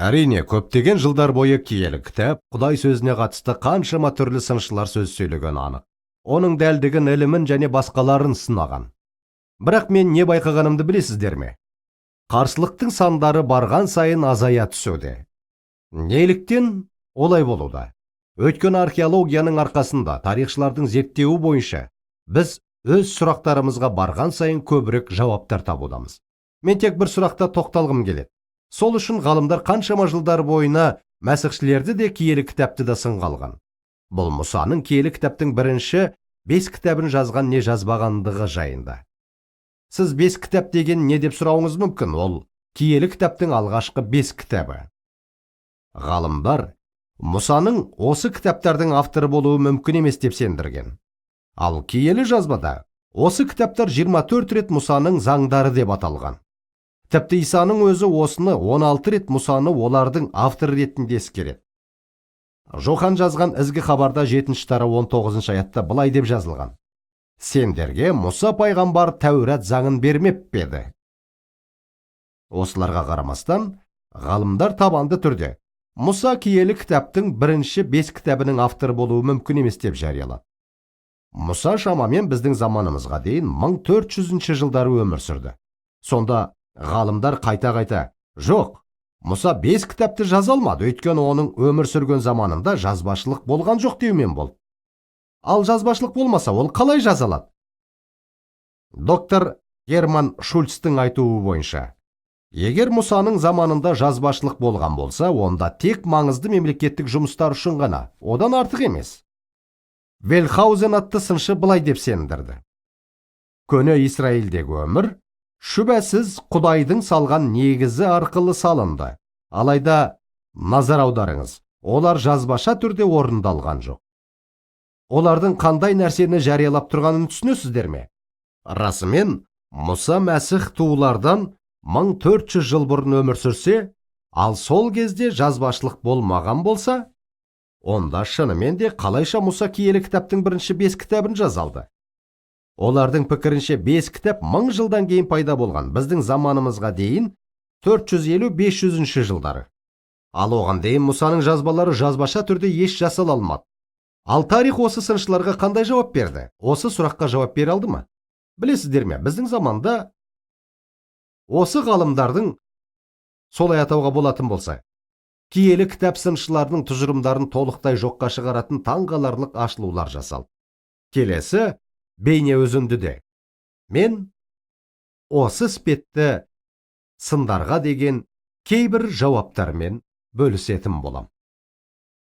Әрине, көптеген жылдар бойы киелі кітап Құдай сөзіне қатысты қаншама түрлі сыншылар сөз сөйлеген анық. Оның дәлдігін, ілімін және басқаларын сынаған. Бірақ мен не байқағанымды білесіздер ме? Қарсылықтың сандары барған сайын азая түсуде. Неліктен олай болуда? Өйткені археологияның арқасында, тарихшылардың зерттеуі бойынша, біз өз сұрақтарымызға барған сайын көбірек жауаптар табудамыз. Мен тек бір сұрақта тоқталғым келеді. Сол үшін ғалымдар қаншама жылдар бойына мәсіхшілерді де киелі кітапты да сынға алған. Бұл Мұсаның киелі кітаптың бірінші 5 кітабын жазған не жазбағандығы жайында. Сіз 5 кітап деген не деп сұрауыңыз мүмкін? Ол киелі кітаптың алғашқы 5 кітабы. Ғалымдар Мұсаның осы кітаптардың авторы болуы мүмкін емес деп сендірген. Ал киелі жазбада осы кітаптар 24 рет Мұсаның заңдары деп аталған. Тіпті Исаның өзі осыны 16 рет Мұсаны олардың авторы ретінде ескереді. Жохан жазған ізгі хабарда 7-ші тарау 19-шы аятта былай деп жазылған: сендерге Мұса пайғамбар Тәурат заңын бермеп педі. Осыларға қарамастан, ғалымдар табанды түрде Мұса киелі кітаптың бірінші 5 кітабының авторы болуы мүмкін емес деп жариялады. Мұса шамамен біздің заманымызға дейін 1400 жылдары өмір сүрді. Сонда ғалымдар қайта-қайта: жоқ, Мұса 5 кітапты жаза алмады, өйткені оның өмір сүрген заманында жазбашылық болған жоқ деумен болды. Ал жазбашылық болмаса, ол қалай жазалады? Доктор Герман Шульцтың айтуы бойынша, егер Мұсаның заманында жазбашылық болған болса, онда тек маңызды мемлекеттік жұмыстар үшін ғана, одан артық емес. Вельхаузен атты сыншы былай деп сендірді: көне Израильдегі өмір шүбәсіз Құдайдың салған негізі арқылы салынды. Алайда назар аударыңыз, олар жазбаша түрде орындалған жоқ. Олардың қандай нәрсені жариялап тұрғанын түсінесіздер ме? Расымен, Мұса Мәсіх туылардан 1400 жыл бұрын өмір сүрсе, ал сол кезде жазбашылық болмаған болса, онда шынымен де қалайша Мұса киелі кітаптың бірінші 5 кітабын жазалды? Олардың пікірінше 5 кітап 1000 жылдан кейін пайда болған, біздің заманымызға дейін 450-500 жылдары. Ал оған дейін Мұсаның жазбалары жазбаша түрде еш жасала алмады. Ал тарих осы сыншыларға қандай жауап берді? Осы сұраққа жауап бере алды ма? Білесіздер ме, біздің заманда осы ғалымдардың, солай атауға болатын болса, киелі кітап сыншыларының тұжырымдарын толықтай жоққа шығаратын таңғаларлық ашылулар жасалды. Келесі бейне үзіндіде мен осы іспетті сындарға деген кейбір жауаптармен бөлісетін болам.